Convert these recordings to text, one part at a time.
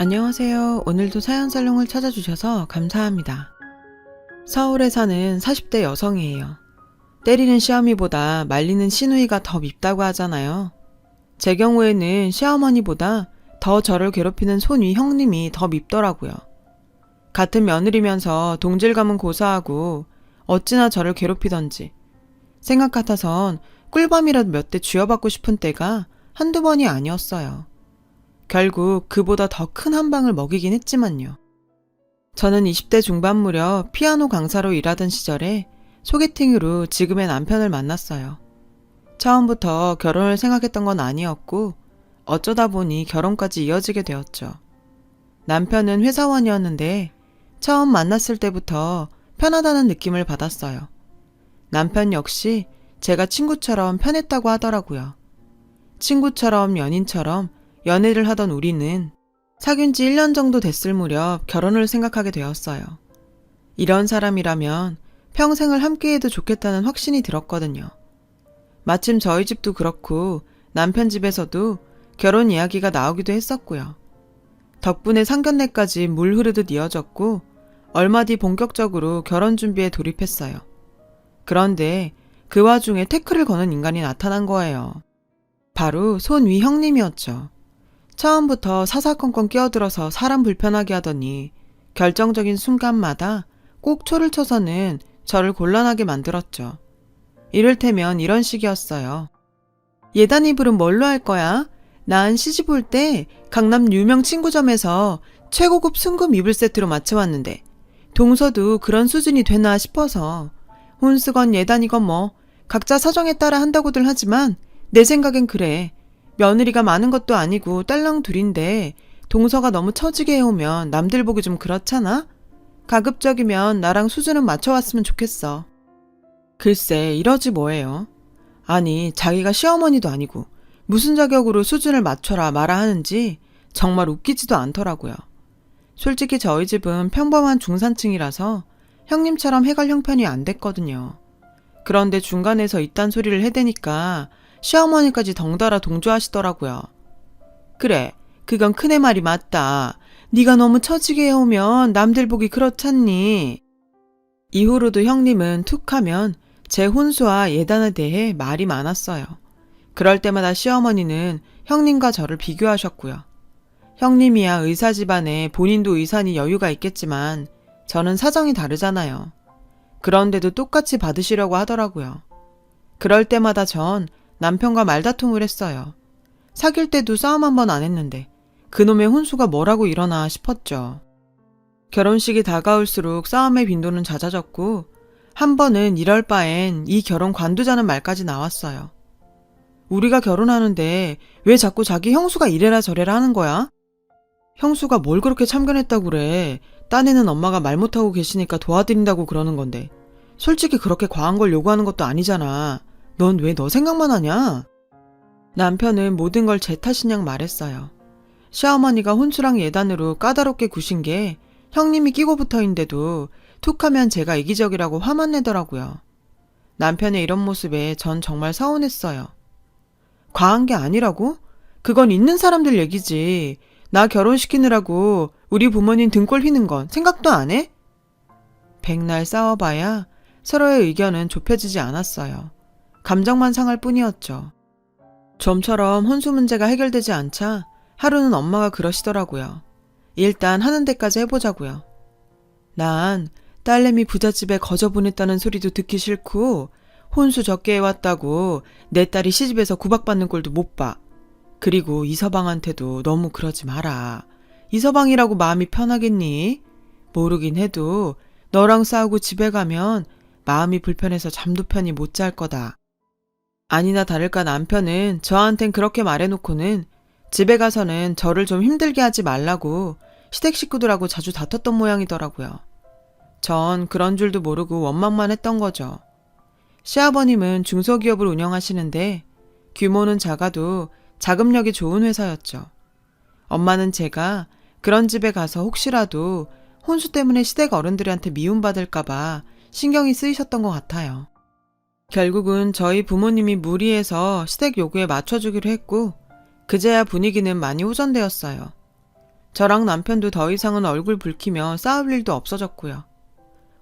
안녕하세요. 오늘도 사연살롱을 찾아주셔서 감사합니다. 서울에 사는 40대 여성이에요. 때리는 시어미보다 말리는 시누이가 더 밉다고 하잖아요. 제 경우에는 시어머니보다 더 저를 괴롭히는 손위 형님이 더 밉더라고요. 같은 며느리면서 동질감은 고사하고 어찌나 저를 괴롭히던지 생각 같아선 꿀밤이라도 몇 대 쥐어받고 싶은 때가 한두 번이 아니었어요. 결국 그보다 더 큰 한 방을 먹이긴 했지만요. 저는 20대 중반 무렵 피아노 강사로 일하던 시절에 소개팅으로 지금의 남편을 만났어요. 처음부터 결혼을 생각했던 건 아니었고 어쩌다 보니 결혼까지 이어지게 되었죠. 남편은 회사원이었는데 처음 만났을 때부터 편하다는 느낌을 받았어요. 남편 역시 제가 친구처럼 편했다고 하더라고요. 친구처럼 연인처럼 연애를 하던 우리는 사귄 지 1년 정도 됐을 무렵 결혼을 생각하게 되었어요. 이런 사람이라면 평생을 함께해도 좋겠다는 확신이 들었거든요. 마침 저희 집도 그렇고 남편 집에서도 결혼 이야기가 나오기도 했었고요. 덕분에 상견례까지 물 흐르듯 이어졌고 얼마 뒤 본격적으로 결혼 준비에 돌입했어요. 그런데 그 와중에 태클을 거는 인간이 나타난 거예요. 바로 손위 형님이었죠. 처음부터 사사건건 끼어들어서 사람 불편하게 하더니 결정적인 순간마다 꼭 초를 쳐서는 저를 곤란하게 만들었죠. 이를테면 이런 식이었어요. 예단 이불은 뭘로 할 거야? 난 시집 올 때 강남 유명 친구점에서 최고급 순금 이불 세트로 맞춰왔는데 동서도 그런 수준이 되나 싶어서 혼수건 예단이건 뭐 각자 사정에 따라 한다고들 하지만 내 생각엔 그래. 며느리가 많은 것도 아니고 딸랑 둘인데 동서가 너무 처지게 해오면 남들 보기 좀 그렇잖아? 가급적이면 나랑 수준은 맞춰왔으면 좋겠어. 글쎄 이러지 뭐예요. 아니 자기가 시어머니도 아니고 무슨 자격으로 수준을 맞춰라 마라 하는지 정말 웃기지도 않더라고요. 솔직히 저희 집은 평범한 중산층이라서 형님처럼 해갈 형편이 안 됐거든요. 그런데 중간에서 이딴 소리를 해대니까 시어머니까지 덩달아 동조하시더라고요. 그래, 그건 큰애 말이 맞다. 네가 너무 처지게 해오면 남들 보기 그렇잖니. 이후로도 형님은 툭 하면 제 혼수와 예단에 대해 말이 많았어요. 그럴 때마다 시어머니는 형님과 저를 비교하셨고요. 형님이야 의사 집안에 본인도 의사니 여유가 있겠지만 저는 사정이 다르잖아요. 그런데도 똑같이 받으시려고 하더라고요. 그럴 때마다 전 남편과 말다툼을 했어요. 사귈 때도 싸움 한 번 안 했는데 그놈의 혼수가 뭐라고 이러나 싶었죠. 결혼식이 다가올수록 싸움의 빈도는 잦아졌고 한 번은 이럴 바엔 이 결혼 관두자는 말까지 나왔어요. 우리가 결혼하는데 왜 자꾸 자기 형수가 이래라 저래라 하는 거야? 형수가 뭘 그렇게 참견했다고 그래. 딴에는 엄마가 말 못하고 계시니까 도와드린다고 그러는 건데 솔직히 그렇게 과한 걸 요구하는 것도 아니잖아. 넌 왜 너 생각만 하냐? 남편은 모든 걸 제 탓인 양 말했어요. 시어머니가 혼수랑 예단으로 까다롭게 구신 게 형님이 끼고 붙어있는데도 툭하면 제가 이기적이라고 화만 내더라고요. 남편의 이런 모습에 전 정말 서운했어요. 과한 게 아니라고? 그건 있는 사람들 얘기지. 나 결혼시키느라고 우리 부모님 등골 휘는 건 생각도 안 해? 백날 싸워봐야 서로의 의견은 좁혀지지 않았어요. 감정만 상할 뿐이었죠. 좀처럼 혼수 문제가 해결되지 않자 하루는 엄마가 그러시더라고요. 일단 하는 데까지 해보자고요. 난 딸내미 부잣집에 거저 보냈다는 소리도 듣기 싫고 혼수 적게 해왔다고 내 딸이 시집에서 구박받는 꼴도 못 봐. 그리고 이서방한테도 너무 그러지 마라. 이서방이라고 마음이 편하겠니? 모르긴 해도 너랑 싸우고 집에 가면 마음이 불편해서 잠도 편히 못 잘 거다. 아니나 다를까 남편은 저한텐 그렇게 말해놓고는 집에 가서는 저를 좀 힘들게 하지 말라고 시댁 식구들하고 자주 다퉜던 모양이더라고요. 전 그런 줄도 모르고 원망만 했던 거죠. 시아버님은 중소기업을 운영하시는데 규모는 작아도 자금력이 좋은 회사였죠. 엄마는 제가 그런 집에 가서 혹시라도 혼수 때문에 시댁 어른들한테 미움받을까봐 신경이 쓰이셨던 것 같아요. 결국은 저희 부모님이 무리해서 시댁 요구에 맞춰주기로 했고 그제야 분위기는 많이 호전되었어요. 저랑 남편도 더 이상은 얼굴 붉히며 싸울 일도 없어졌고요.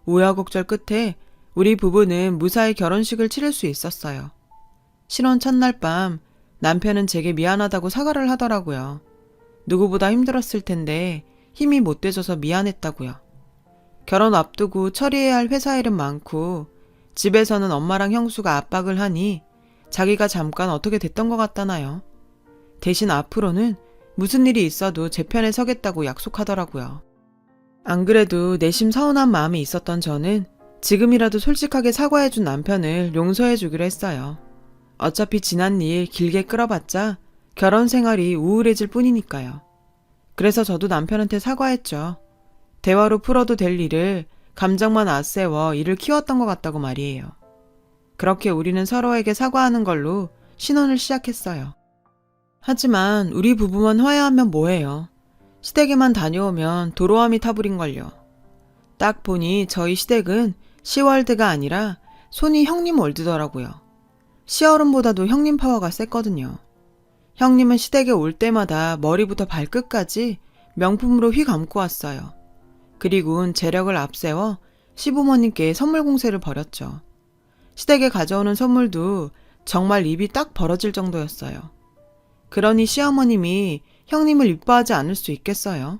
우여곡절 끝에 우리 부부는 무사히 결혼식을 치를 수 있었어요. 신혼 첫날 밤 남편은 제게 미안하다고 사과를 하더라고요. 누구보다 힘들었을 텐데 힘이 못 돼줘서 미안했다고요. 결혼 앞두고 처리해야 할 회사 일은 많고 집에서는 엄마랑 형수가 압박을 하니 자기가 잠깐 어떻게 됐던 것 같다나요. 대신 앞으로는 무슨 일이 있어도 제 편에 서겠다고 약속하더라고요. 안 그래도 내심 서운한 마음이 있었던 저는 지금이라도 솔직하게 사과해준 남편을 용서해주기로 했어요. 어차피 지난 일 길게 끌어봤자 결혼 생활이 우울해질 뿐이니까요. 그래서 저도 남편한테 사과했죠. 대화로 풀어도 될 일을 감정만 앞세워 일을 키웠던 것 같다고 말이에요. 그렇게 우리는 서로에게 사과하는 걸로 신혼을 시작했어요. 하지만 우리 부부만 화해하면 뭐해요. 시댁에만 다녀오면 도로함이 타버린걸요. 딱 보니 저희 시댁은 시월드가 아니라 손이 형님 월드더라고요. 시어른보다도 형님 파워가 셌거든요. 형님은 시댁에 올 때마다 머리부터 발끝까지 명품으로 휘감고 왔어요. 그리고는 재력을 앞세워 시부모님께 선물 공세를 벌였죠. 시댁에 가져오는 선물도 정말 입이 딱 벌어질 정도였어요. 그러니 시어머님이 형님을 이뻐하지 않을 수 있겠어요?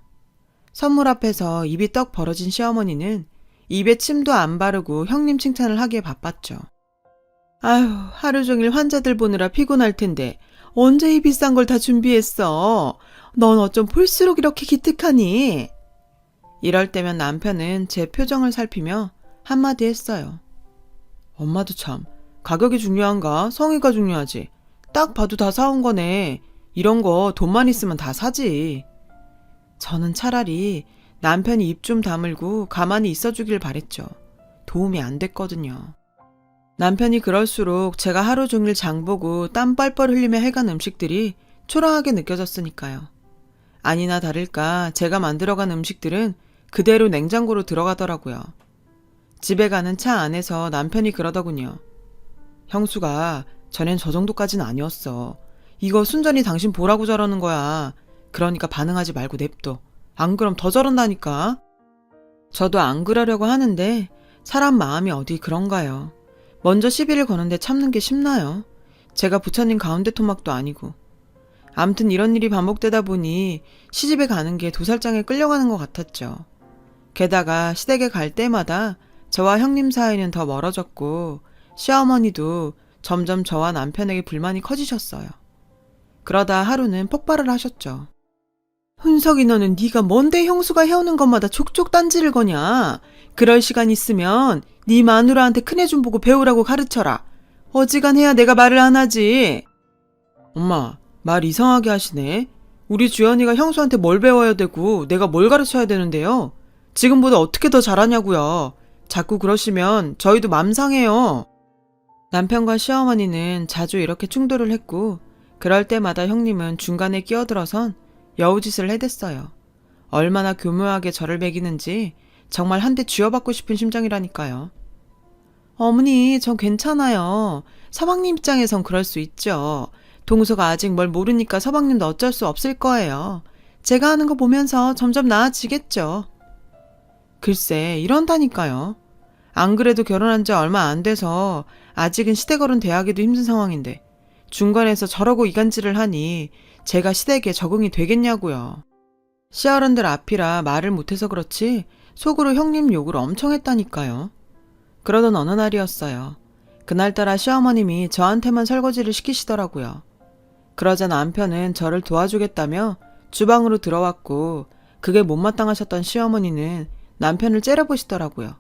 선물 앞에서 입이 떡 벌어진 시어머니는 입에 침도 안 바르고 형님 칭찬을 하기에 바빴죠. 아휴, 하루 종일 환자들 보느라 피곤할 텐데 언제 이 비싼 걸 다 준비했어? 넌 어쩜 볼수록 이렇게 기특하니? 이럴 때면 남편은 제 표정을 살피며 한마디 했어요. 엄마도 참, 가격이 중요한가? 성의가 중요하지. 딱 봐도 다 사온 거네. 이런 거 돈만 있으면 다 사지. 저는 차라리 남편이 입 좀 다물고 가만히 있어주길 바랬죠. 도움이 안 됐거든요. 남편이 그럴수록 제가 하루 종일 장보고 땀 뻘뻘 흘리며 해간 음식들이 초라하게 느껴졌으니까요. 아니나 다를까 제가 만들어간 음식들은 그대로 냉장고로 들어가더라고요. 집에 가는 차 안에서 남편이 그러더군요. 형수가 전엔 저 정도까진 아니었어. 이거 순전히 당신 보라고 저러는 거야. 그러니까 반응하지 말고 냅둬. 안 그럼 더 저런다니까. 저도 안 그러려고 하는데 사람 마음이 어디 그런가요. 먼저 시비를 거는데 참는 게 쉽나요? 제가 부처님 가운데 토막도 아니고. 암튼 이런 일이 반복되다 보니 시집에 가는 게 도살장에 끌려가는 것 같았죠. 게다가 시댁에 갈 때마다 저와 형님 사이는 더 멀어졌고 시어머니도 점점 저와 남편에게 불만이 커지셨어요. 그러다 하루는 폭발을 하셨죠. 훈석이 너는 네가 뭔데 형수가 해오는 것마다 족족 딴지를 거냐. 그럴 시간 있으면 네 마누라한테 큰애 좀 보고 배우라고 가르쳐라. 어지간해야 내가 말을 안 하지. 엄마, 말 이상하게 하시네. 우리 주연이가 형수한테 뭘 배워야 되고 내가 뭘 가르쳐야 되는데요. 지금보다 어떻게 더 잘하냐고요. 자꾸 그러시면 저희도 맘 상해요. 남편과 시어머니는 자주 이렇게 충돌을 했고 그럴 때마다 형님은 중간에 끼어들어선 여우짓을 해댔어요. 얼마나 교묘하게 저를 매기는지 정말 한 대 쥐어받고 싶은 심정이라니까요. 어머니, 전 괜찮아요. 서방님 입장에선 그럴 수 있죠. 동서가 아직 뭘 모르니까 서방님도 어쩔 수 없을 거예요. 제가 하는 거 보면서 점점 나아지겠죠. 글쎄, 이런다니까요. 안 그래도 결혼한 지 얼마 안 돼서 아직은 시댁어른 대하기도 힘든 상황인데 중간에서 저러고 이간질을 하니 제가 시댁에 적응이 되겠냐고요. 시어른들 앞이라 말을 못해서 그렇지 속으로 형님 욕을 엄청 했다니까요. 그러던 어느 날이었어요. 그날따라 시어머님이 저한테만 설거지를 시키시더라고요. 그러자 남편은 저를 도와주겠다며 주방으로 들어왔고 그게 못마땅하셨던 시어머니는 남편을 째려보시더라고요.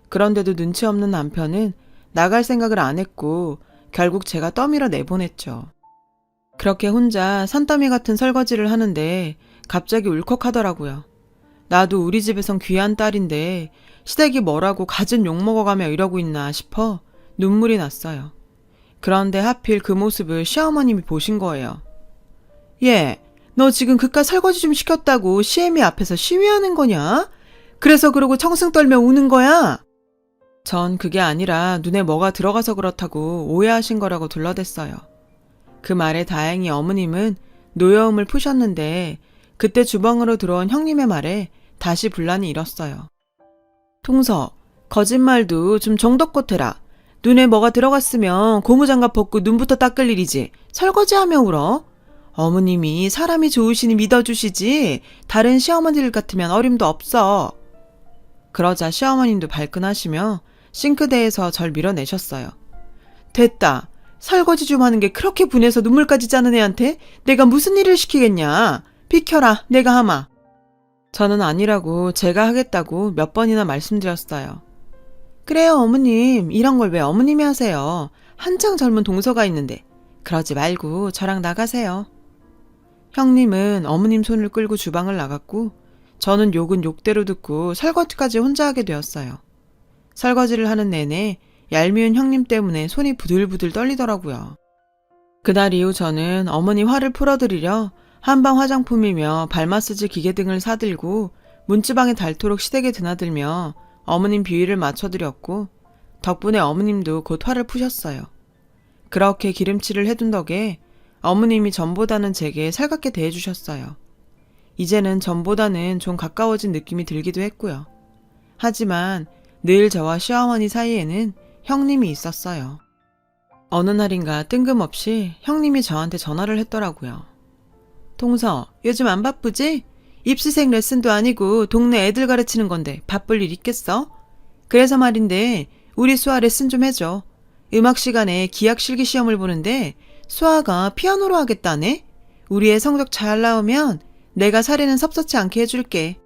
그런데도 눈치 없는 남편은 나갈 생각을 안 했고 결국 제가 떠밀어 내보냈죠. 그렇게 혼자 산더미 같은 설거지를 하는데 갑자기 울컥하더라고요. 나도 우리 집에선 귀한 딸인데 시댁이 뭐라고 갖은 욕 먹어가며 이러고 있나 싶어 눈물이 났어요. 그런데 하필 그 모습을 시어머님이 보신 거예요. 얘, 너 지금 그깟 설거지 좀 시켰다고 시애미 앞에서 시위하는 거냐? 그래서 그러고 청승 떨며 우는 거야? 전 그게 아니라 눈에 뭐가 들어가서 그렇다고 오해하신 거라고 둘러댔어요. 그 말에 다행히 어머님은 노여움을 푸셨는데 그때 주방으로 들어온 형님의 말에 다시 분란이 일었어요. 통서, 거짓말도 좀 정도껏 해라. 눈에 뭐가 들어갔으면 고무장갑 벗고 눈부터 닦을 일이지. 설거지하며 울어. 어머님이 사람이 좋으시니 믿어주시지 다른 시어머니들 같으면 어림도 없어. 그러자 시어머님도 발끈하시며 싱크대에서 절 밀어내셨어요. 됐다. 설거지 좀 하는 게 그렇게 분해서 눈물까지 짜는 애한테 내가 무슨 일을 시키겠냐. 비켜라. 내가 하마. 저는 아니라고 제가 하겠다고 몇 번이나 말씀드렸어요. 그래요 어머님. 이런 걸 왜 어머님이 하세요. 한창 젊은 동서가 있는데. 그러지 말고 저랑 나가세요. 형님은 어머님 손을 끌고 주방을 나갔고 저는 욕은 욕대로 듣고 설거지까지 혼자 하게 되었어요. 설거지를 하는 내내 얄미운 형님 때문에 손이 부들부들 떨리더라고요. 그날 이후 저는 어머니 화를 풀어드리려 한방 화장품이며 발마사지 기계 등을 사들고 문지방에 닳도록 시댁에 드나들며 어머님 비위를 맞춰드렸고 덕분에 어머님도 곧 화를 푸셨어요. 그렇게 기름칠을 해둔 덕에 어머님이 전보다는 제게 살갑게 대해주셨어요. 이제는 전보다는 좀 가까워진 느낌이 들기도 했고요. 하지만 늘 저와 시어머니 사이에는 형님이 있었어요. 어느 날인가 뜬금없이 형님이 저한테 전화를 했더라고요. 동서, 요즘 안 바쁘지? 입시생 레슨도 아니고 동네 애들 가르치는 건데 바쁠 일 있겠어? 그래서 말인데 우리 수아 레슨 좀 해줘. 음악 시간에 기악 실기 시험을 보는데 수아가 피아노로 하겠다네? 우리 애 성적 잘 나오면 내가 사례는 섭섭치 않게 해줄게.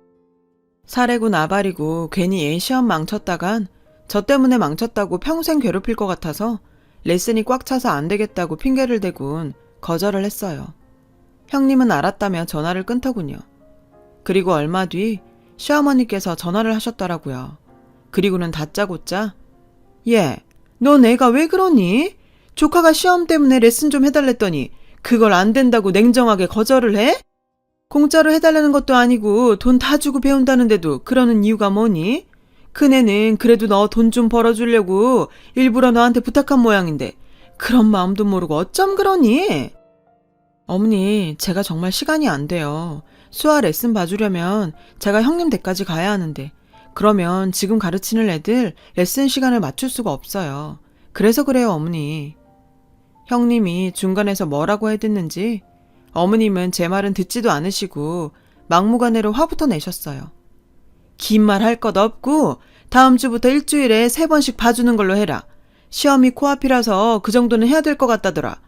사례고 나발이고 괜히 애 시험 망쳤다간 저 때문에 망쳤다고 평생 괴롭힐 것 같아서 레슨이 꽉 차서 안 되겠다고 핑계를 대곤 거절을 했어요. 형님은 알았다며 전화를 끊더군요. 그리고 얼마 뒤 시어머니께서 전화를 하셨더라고요. 그리고는 다짜고짜 얘, 너 내가 왜 그러니? 조카가 시험 때문에 레슨 좀 해달랬더니 그걸 안 된다고 냉정하게 거절을 해? 공짜로 해달라는 것도 아니고 돈 다 주고 배운다는데도 그러는 이유가 뭐니? 큰애는 그래도 너 돈 좀 벌어주려고 일부러 너한테 부탁한 모양인데 그런 마음도 모르고 어쩜 그러니? 어머니, 제가 정말 시간이 안 돼요. 수아 레슨 봐주려면 제가 형님 댁까지 가야 하는데 그러면 지금 가르치는 애들 레슨 시간을 맞출 수가 없어요. 그래서 그래요, 어머니. 형님이 중간에서 뭐라고 해댔는지 어머님은 제 말은 듣지도 않으시고 막무가내로 화부터 내셨어요. 긴 말 할 것 없고 다음 주부터 일주일에 3번씩 봐주는 걸로 해라. 시험이 코앞이라서 그 정도는 해야 될 것 같다더라.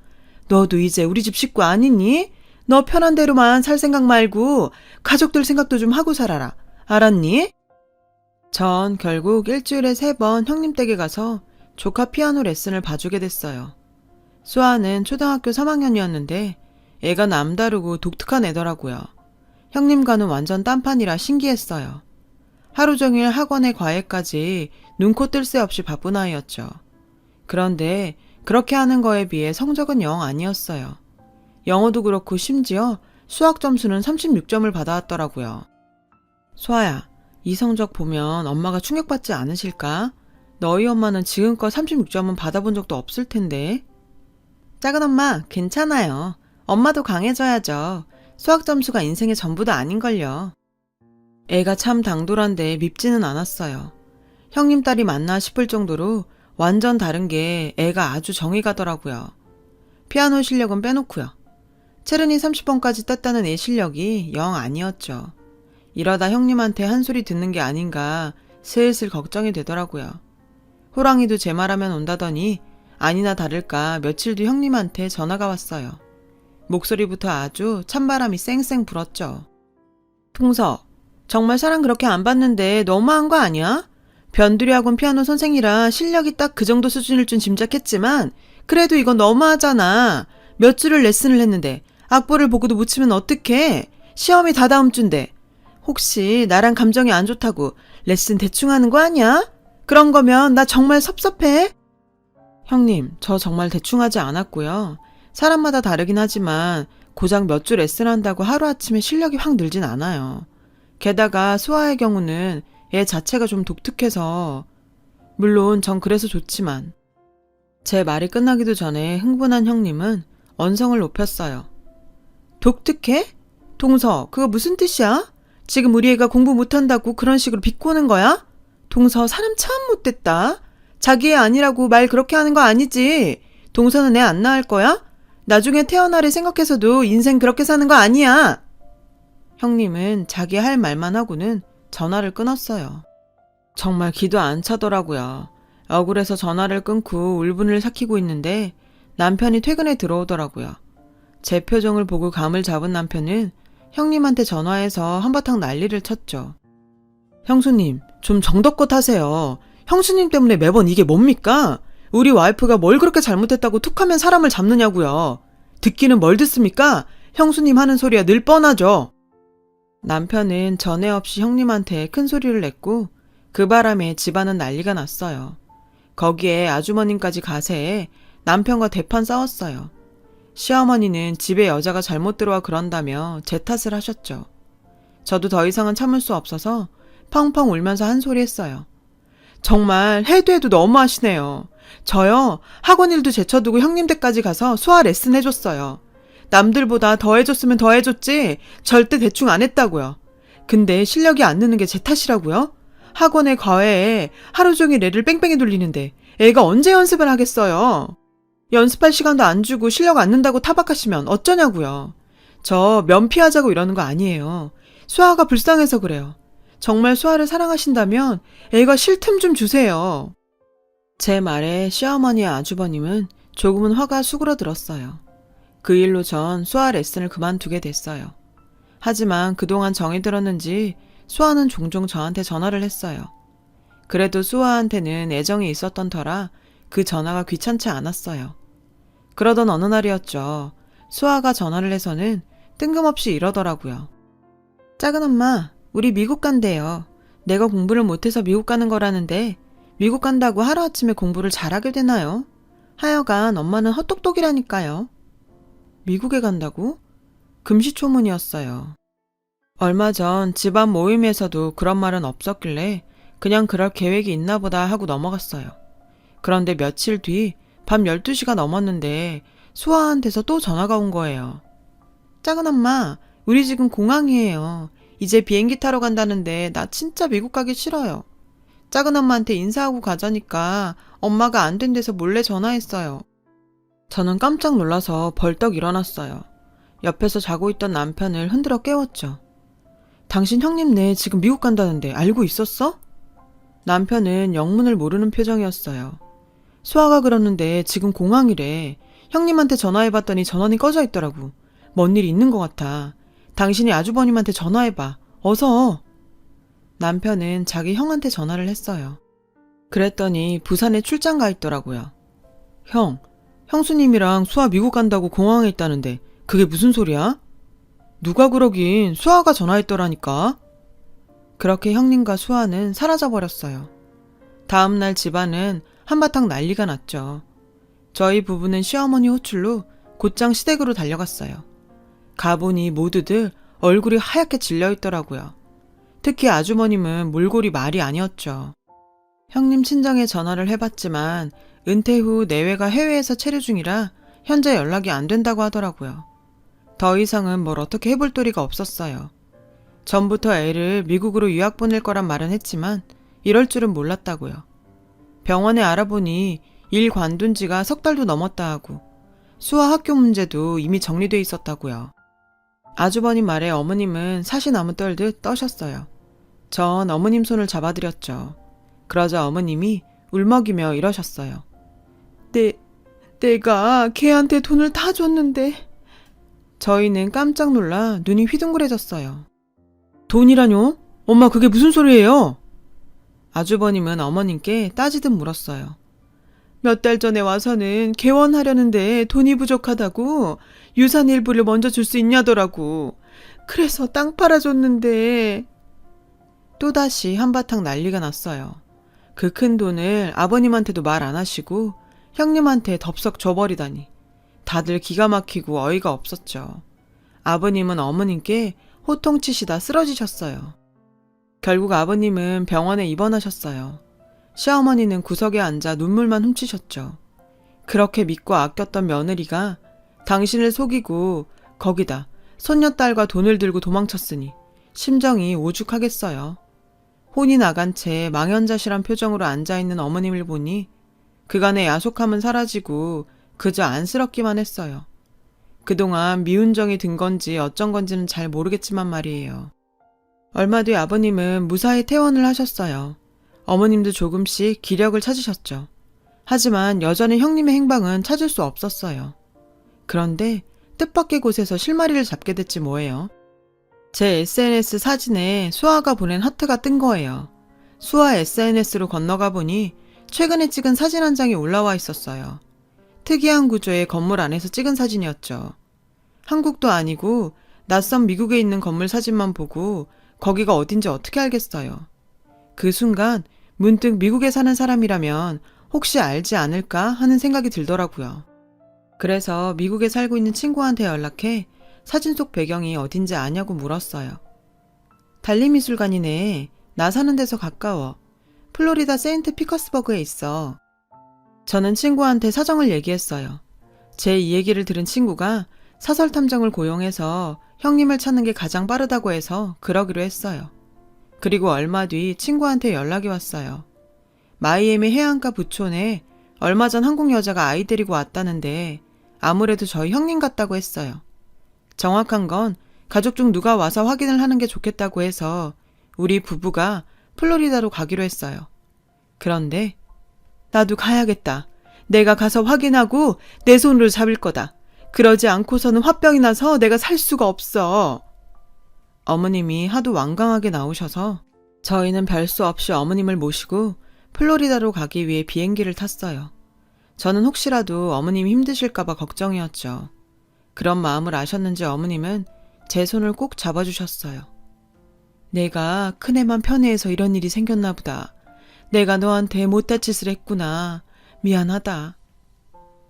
너도 이제 우리 집 식구 아니니? 너 편한 대로만 살 생각 말고 가족들 생각도 좀 하고 살아라. 알았니? 전 결국 일주일에 3번 형님 댁에 가서 조카 피아노 레슨을 봐주게 됐어요. 수아는 초등학교 3학년이었는데 애가 남다르고 독특한 애더라고요. 형님과는 완전 딴판이라 신기했어요. 하루 종일 학원에 과외까지 눈코 뜰 새 없이 바쁜 아이였죠. 그런데 그렇게 하는 거에 비해 성적은 영 아니었어요. 영어도 그렇고 심지어 수학 점수는 36점을 받아왔더라고요. 수아야, 이 성적 보면 엄마가 충격받지 않으실까? 너희 엄마는 지금껏 36점은 받아본 적도 없을 텐데. 작은 엄마, 괜찮아요. 엄마도 강해져야죠. 수학 점수가 인생의 전부도 아닌걸요. 애가 참 당돌한데 밉지는 않았어요. 형님 딸이 맞나 싶을 정도로 완전 다른 게 애가 아주 정이 가더라고요. 피아노 실력은 빼놓고요. 체르니 30번까지 땄다는 애 실력이 영 아니었죠. 이러다 형님한테 한 소리 듣는 게 아닌가 슬슬 걱정이 되더라고요. 호랑이도 제 말하면 온다더니 아니나 다를까 며칠 뒤 형님한테 전화가 왔어요. 목소리부터 아주 찬바람이 쌩쌩 불었죠. 통서, 정말 사랑 그렇게 안 받는데 너무한 거 아니야? 변두리 학원 피아노 선생이라 실력이 딱 그 정도 수준일 줄 짐작했지만 그래도 이건 너무하잖아. 몇 주를 레슨을 했는데 악보를 보고도 못 치면 어떡해? 시험이 다 다음 주인데. 혹시 나랑 감정이 안 좋다고 레슨 대충 하는 거 아니야? 그런 거면 나 정말 섭섭해. 형님, 저 정말 대충 하지 않았고요. 사람마다 다르긴 하지만 고작 몇 주 레슨한다고 하루아침에 실력이 확 늘진 않아요. 게다가 수아의 경우는 애 자체가 좀 독특해서 물론 전 그래서 좋지만 제 말이 끝나기도 전에 흥분한 형님은 언성을 높였어요. 독특해? 동서, 그거 무슨 뜻이야? 지금 우리 애가 공부 못한다고 그런 식으로 비꼬는 거야? 동서, 사람 참 못됐다. 자기 애 아니라고 말 그렇게 하는 거 아니지? 동서는 애 안 낳을 거야? 나중에 태어나를 생각해서도 인생 그렇게 사는 거 아니야. 형님은 자기 할 말만 하고는 전화를 끊었어요. 정말 기도 안 차더라고요. 억울해서 전화를 끊고 울분을 삭히고 있는데 남편이 퇴근에 들어오더라고요. 제 표정을 보고 감을 잡은 남편은 형님한테 전화해서 한바탕 난리를 쳤죠. 형수님, 좀 정덕껏 하세요. 형수님 때문에 매번 이게 뭡니까? 우리 와이프가 뭘 그렇게 잘못했다고 툭하면 사람을 잡느냐고요. 듣기는 뭘 듣습니까? 형수님 하는 소리야 늘 뻔하죠. 남편은 전에 없이 형님한테 큰 소리를 냈고 그 바람에 집안은 난리가 났어요. 거기에 아주머님까지 가세해 남편과 대판 싸웠어요. 시어머니는 집에 여자가 잘못 들어와 그런다며 제 탓을 하셨죠. 저도 더 이상은 참을 수 없어서 펑펑 울면서 한 소리 했어요. 정말 해도 해도 너무하시네요. 저요, 학원 일도 제쳐두고 형님 댁까지 가서 수화 레슨 해줬어요. 남들보다 더 해줬으면 더 해줬지 절대 대충 안 했다고요. 근데 실력이 안 느는 게 제 탓이라고요? 학원에 과외에 하루 종일 애를 뺑뺑이 돌리는데 애가 언제 연습을 하겠어요? 연습할 시간도 안 주고 실력 안 는다고 타박하시면 어쩌냐고요. 저 면피하자고 이러는 거 아니에요. 수아가 불쌍해서 그래요. 정말 수아를 사랑하신다면 애가 쉴 틈 좀 주세요. 제 말에 시어머니의 아주버님은 조금은 화가 수그러들었어요. 그 일로 전 수아 레슨을 그만두게 됐어요. 하지만 그동안 정이 들었는지 수아는 종종 저한테 전화를 했어요. 그래도 수아한테는 애정이 있었던 터라 그 전화가 귀찮지 않았어요. 그러던 어느 날이었죠. 수아가 전화를 해서는 뜬금없이 이러더라고요. 작은 엄마, 우리 미국 간대요. 내가 공부를 못해서 미국 가는 거라는데 미국 간다고 하루아침에 공부를 잘하게 되나요? 하여간 엄마는 헛똑똑이라니까요. 미국에 간다고? 금시초문이었어요. 얼마 전 집안 모임에서도 그런 말은 없었길래 그냥 그럴 계획이 있나 보다 하고 넘어갔어요. 그런데 며칠 뒤 밤 12시가 넘었는데 수아한테서 또 전화가 온 거예요. 작은 엄마, 우리 지금 공항이에요. 이제 비행기 타러 간다는데 나 진짜 미국 가기 싫어요. 작은 엄마한테 인사하고 가자니까 엄마가 안 된대서 몰래 전화했어요. 저는 깜짝 놀라서 벌떡 일어났어요. 옆에서 자고 있던 남편을 흔들어 깨웠죠. 당신 형님네 지금 미국 간다는데 알고 있었어? 남편은 영문을 모르는 표정이었어요. 수아가 그러는데 지금 공항이래. 형님한테 전화해봤더니 전원이 꺼져 있더라고. 뭔 일이 있는 것 같아. 당신이 아주버님한테 전화해봐. 어서. 남편은 자기 형한테 전화를 했어요. 그랬더니 부산에 출장 가 있더라고요. 형수님이랑 수아 미국 간다고 공항에 있다는데 그게 무슨 소리야? 누가 그러긴 수아가 전화했더라니까. 그렇게 형님과 수아는 사라져버렸어요. 다음날 집안은 한바탕 난리가 났죠. 저희 부부는 시어머니 호출로 곧장 시댁으로 달려갔어요. 가보니 모두들 얼굴이 하얗게 질려있더라고요. 특히 아주머님은 몰골이 말이 아니었죠. 형님 친정에 전화를 해봤지만 은퇴 후 내외가 해외에서 체류 중이라 현재 연락이 안 된다고 하더라고요. 더 이상은 뭘 어떻게 해볼 도리가 없었어요. 전부터 애를 미국으로 유학 보낼 거란 말은 했지만 이럴 줄은 몰랐다고요. 병원에 알아보니 일 관둔 지가 3달도 넘었다 하고 수아 학교 문제도 이미 정리돼 있었다고요. 아주버님 말에 어머님은 사시나무 떨듯 떠셨어요. 전 어머님 손을 잡아드렸죠. 그러자 어머님이 울먹이며 이러셨어요. 내가 걔한테 돈을 다 줬는데. 저희는 깜짝 놀라 눈이 휘둥그레졌어요. 돈이라뇨? 엄마 그게 무슨 소리예요? 아주버님은 어머님께 따지듯 물었어요. 몇 달 전에 와서는 개원하려는데 돈이 부족하다고 유산 일부를 먼저 줄 수 있냐더라고. 그래서 땅 팔아줬는데. 또다시 한바탕 난리가 났어요. 그 큰 돈을 아버님한테도 말 안 하시고 형님한테 덥석 줘버리다니. 다들 기가 막히고 어이가 없었죠. 아버님은 어머님께 호통치시다 쓰러지셨어요. 결국 아버님은 병원에 입원하셨어요. 시어머니는 구석에 앉아 눈물만 훔치셨죠. 그렇게 믿고 아꼈던 며느리가 당신을 속이고 거기다 손녀딸과 돈을 들고 도망쳤으니 심정이 오죽하겠어요. 혼이 나간 채 망연자실한 표정으로 앉아있는 어머님을 보니 그간의 야속함은 사라지고 그저 안쓰럽기만 했어요. 그동안 미운 정이 든 건지 어쩐 건지는 잘 모르겠지만 말이에요. 얼마 뒤 아버님은 무사히 퇴원을 하셨어요. 어머님도 조금씩 기력을 찾으셨죠. 하지만 여전히 형님의 행방은 찾을 수 없었어요. 그런데 뜻밖의 곳에서 실마리를 잡게 됐지 뭐예요. 제 SNS 사진에 수아가 보낸 하트가 뜬 거예요. 수아 SNS로 건너가 보니 최근에 찍은 사진 한 장이 올라와 있었어요. 특이한 구조의 건물 안에서 찍은 사진이었죠. 한국도 아니고 낯선 미국에 있는 건물 사진만 보고 거기가 어딘지 어떻게 알겠어요. 그 순간 문득 미국에 사는 사람이라면 혹시 알지 않을까 하는 생각이 들더라고요. 그래서 미국에 살고 있는 친구한테 연락해 사진 속 배경이 어딘지 아냐고 물었어요. 달리미술관이네. 나 사는 데서 가까워. 플로리다 세인트 피커스버그에 있어. 저는 친구한테 사정을 얘기했어요. 제 이 얘기를 들은 친구가 사설 탐정을 고용해서 형님을 찾는 게 가장 빠르다고 해서 그러기로 했어요. 그리고 얼마 뒤 친구한테 연락이 왔어요. 마이애미 해안가 부촌에 얼마 전 한국 여자가 아이 데리고 왔다는데 아무래도 저희 형님 같다고 했어요. 정확한 건 가족 중 누가 와서 확인을 하는 게 좋겠다고 해서 우리 부부가 플로리다로 가기로 했어요. 그런데 나도 가야겠다. 내가 가서 확인하고 내 손으로 잡을 거다. 그러지 않고서는 화병이 나서 내가 살 수가 없어. 어머님이 하도 완강하게 나오셔서 저희는 별수 없이 어머님을 모시고 플로리다로 가기 위해 비행기를 탔어요. 저는 혹시라도 어머님이 힘드실까봐 걱정이었죠. 그런 마음을 아셨는지 어머님은 제 손을 꼭 잡아주셨어요. 내가 큰애만 편애해서 이런 일이 생겼나 보다. 내가 너한테 못할 짓을 했구나. 미안하다.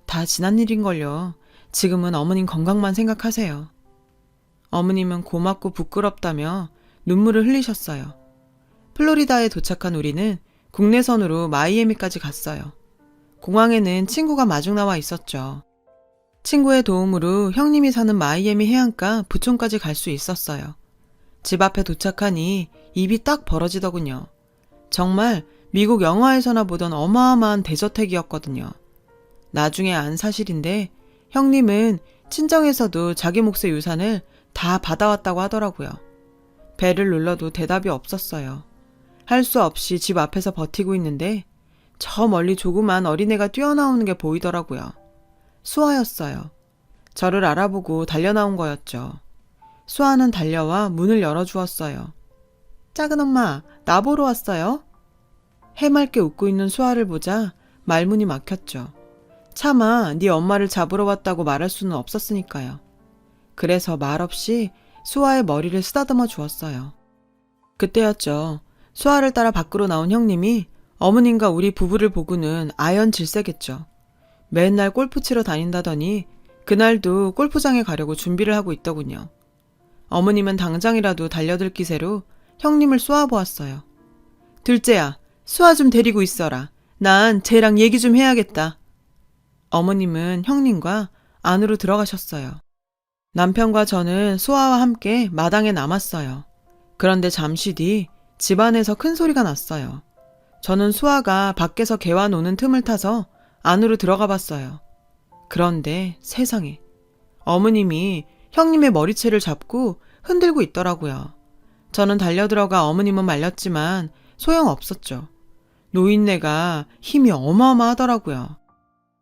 다 지난 일인걸요. 지금은 어머님 건강만 생각하세요. 어머님은 고맙고 부끄럽다며 눈물을 흘리셨어요. 플로리다에 도착한 우리는 국내선으로 마이애미까지 갔어요. 공항에는 친구가 마중 나와 있었죠. 친구의 도움으로 형님이 사는 마이애미 해안가 부촌까지 갈 수 있었어요. 집 앞에 도착하니 입이 딱 벌어지더군요. 정말 미국 영화에서나 보던 어마어마한 대저택이었거든요. 나중에 안 사실인데 형님은 친정에서도 자기 몫의 유산을 다 받아왔다고 하더라고요. 배를 눌러도 대답이 없었어요. 할 수 없이 집 앞에서 버티고 있는데 저 멀리 조그만 어린애가 뛰어나오는 게 보이더라고요. 수아였어요. 저를 알아보고 달려나온 거였죠. 수아는 달려와 문을 열어주었어요. 작은 엄마, 나 보러 왔어요? 해맑게 웃고 있는 수아를 보자 말문이 막혔죠. 차마 네 엄마를 잡으러 왔다고 말할 수는 없었으니까요. 그래서 말없이 수아의 머리를 쓰다듬어 주었어요. 그때였죠. 수아를 따라 밖으로 나온 형님이 어머님과 우리 부부를 보고는 아연질색했죠. 맨날 골프 치러 다닌다더니 그날도 골프장에 가려고 준비를 하고 있더군요. 어머님은 당장이라도 달려들 기세로 형님을 쏘아보았어요. 둘째야, 수아 좀 데리고 있어라. 난 쟤랑 얘기 좀 해야겠다. 어머님은 형님과 안으로 들어가셨어요. 남편과 저는 수아와 함께 마당에 남았어요. 그런데 잠시 뒤 집안에서 큰 소리가 났어요. 저는 수아가 밖에서 개와 노는 틈을 타서 안으로 들어가 봤어요. 그런데 세상에 어머님이 형님의 머리채를 잡고 흔들고 있더라고요. 저는 달려들어가 어머님은 말렸지만 소용없었죠. 노인네가 힘이 어마어마하더라고요.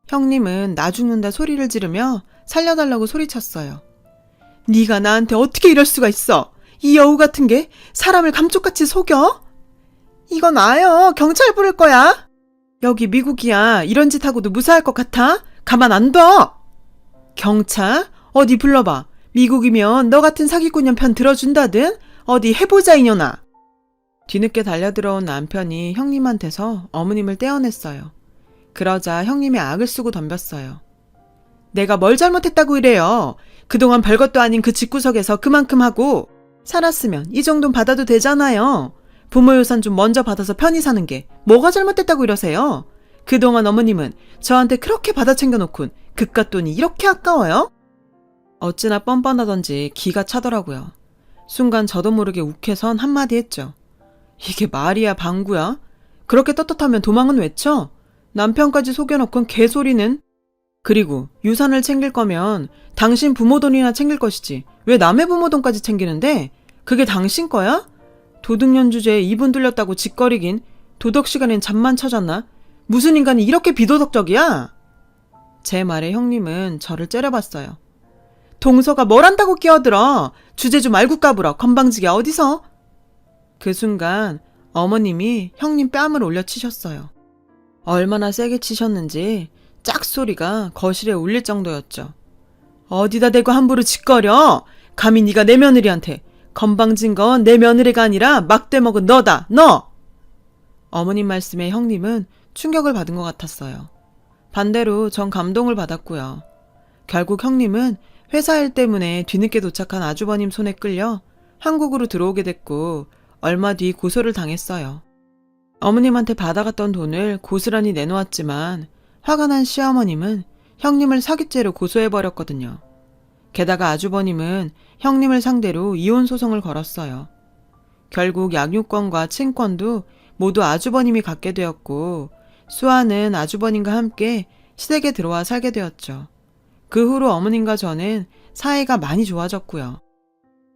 형님은 나 죽는다 소리를 지르며 살려달라고 소리쳤어요. 네가 나한테 어떻게 이럴 수가 있어? 이 여우 같은 게 사람을 감쪽같이 속여? 이건 나요. 경찰 부를 거야. 여기 미국이야. 이런 짓 하고도 무사할 것 같아? 가만 안 둬. 경찰? 어디 불러봐. 미국이면 너 같은 사기꾼 편 들어준다든? 어디 해보자 이년아. 뒤늦게 달려들어온 남편이 형님한테서 어머님을 떼어냈어요. 그러자 형님이 악을 쓰고 덤볐어요. 내가 뭘 잘못했다고 이래요. 그동안 별것도 아닌 그 집구석에서 그만큼 하고 살았으면 이 정도는 받아도 되잖아요. 부모 유산 좀 먼저 받아서 편히 사는 게 뭐가 잘못됐다고 이러세요? 그동안 어머님은 저한테 그렇게 받아 챙겨놓곤 그깟 돈이 이렇게 아까워요? 어찌나 뻔뻔하던지 기가 차더라고요. 순간 저도 모르게 욱해선 한마디 했죠. 이게 말이야 방구야? 그렇게 떳떳하면 도망은 왜 쳐? 남편까지 속여놓곤 개소리는? 그리고 유산을 챙길 거면 당신 부모 돈이나 챙길 것이지 왜 남의 부모 돈까지 챙기는데? 그게 당신 거야? 도둑년 주제에 이분 들렸다고 짓거리긴 도덕 시간엔 잠만 찾았나? 무슨 인간이 이렇게 비도덕적이야? 제 말에 형님은 저를 째려봤어요. 동서가 뭘 한다고 끼어들어? 주제 좀 알고 까불어. 건방지게 어디서? 그 순간 어머님이 형님 뺨을 올려치셨어요. 얼마나 세게 치셨는지 짝소리가 거실에 울릴 정도였죠. 어디다 대고 함부로 짓거려? 감히 네가 내 며느리한테. 건방진 건 내 며느리가 아니라 막대 먹은 너다. 너! 어머님 말씀에 형님은 충격을 받은 것 같았어요. 반대로 전 감동을 받았고요. 결국 형님은 회사 일 때문에 뒤늦게 도착한 아주버님 손에 끌려 한국으로 들어오게 됐고 얼마 뒤 고소를 당했어요. 어머님한테 받아갔던 돈을 고스란히 내놓았지만 화가 난 시어머님은 형님을 사기죄로 고소해버렸거든요. 게다가 아주버님은 형님을 상대로 이혼 소송을 걸었어요. 결국 양육권과 친권도 모두 아주버님이 갖게 되었고 수아는 아주버님과 함께 시댁에 들어와 살게 되었죠. 그 후로 어머님과 저는 사이가 많이 좋아졌고요.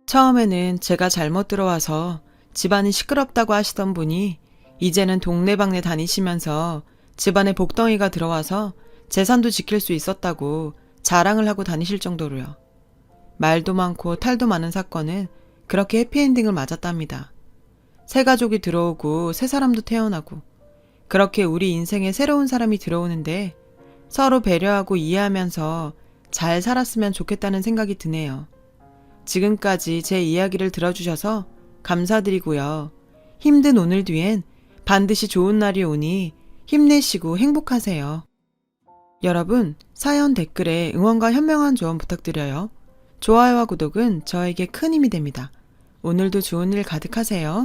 처음에는 제가 잘못 들어와서 집안이 시끄럽다고 하시던 분이 이제는 동네방네 다니시면서 집안에 복덩이가 들어와서 재산도 지킬 수 있었다고 자랑을 하고 다니실 정도로요. 말도 많고 탈도 많은 사건은 그렇게 해피엔딩을 맞았답니다. 새 가족이 들어오고 새 사람도 태어나고 그렇게 우리 인생에 새로운 사람이 들어오는데 서로 배려하고 이해하면서 잘 살았으면 좋겠다는 생각이 드네요. 지금까지 제 이야기를 들어주셔서 감사드리고요. 힘든 오늘 뒤엔 반드시 좋은 날이 오니 힘내시고 행복하세요. 여러분, 사연 댓글에 응원과 현명한 조언 부탁드려요. 좋아요와 구독은 저에게 큰 힘이 됩니다. 오늘도 좋은 일 가득하세요.